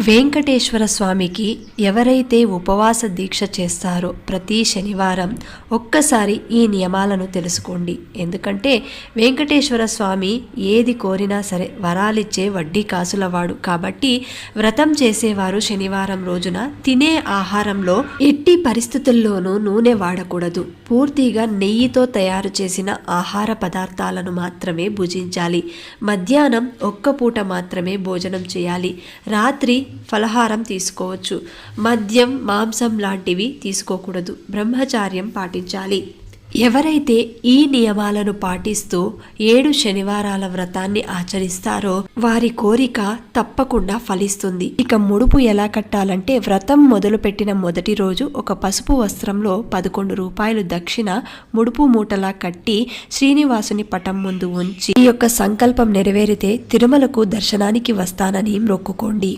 వెంకటేశ్వర స్వామికి ఎవరైతే ఉపవాస దీక్ష చేస్తారో ప్రతి శనివారం ఒక్కసారి ఈ నియమాలను తెలుసుకోండి. ఎందుకంటే వెంకటేశ్వర స్వామి ఏది కోరినా సరే వరాలిచ్చే వడ్డీ కాసులవాడు. కాబట్టి వ్రతం చేసేవారు శనివారం రోజున తినే ఆహారంలో ఎట్టి పరిస్థితుల్లోనూ నూనె వాడకూడదు. పూర్తిగా నెయ్యితో తయారు చేసిన ఆహార పదార్థాలను మాత్రమే భుజించాలి. మధ్యాహ్నం ఒక్క పూట మాత్రమే భోజనం చేయాలి. రాత్రి ఫలహారం తీసుకోవచ్చు. మద్యం, మాంసం లాంటివి తీసుకోకూడదు. బ్రహ్మచార్యం పాటించాలి. ఎవరైతే ఈ నియమాలను పాటిస్తూ 7 శనివారాల వ్రతాన్ని ఆచరిస్తారో వారి కోరిక తప్పకుండా ఫలిస్తుంది. ఇక ముడుపు ఎలా కట్టాలంటే, వ్రతం మొదలుపెట్టిన మొదటి రోజు ఒక పసుపు వస్త్రంలో 11 రూపాయలు దక్షిణ ముడుపు మూటలా కట్టి శ్రీనివాసుని పటం ముందు ఉంచి ఈ యొక్క సంకల్పం నెరవేరితే తిరుమలకు దర్శనానికి వస్తానని మొక్కుకోండి.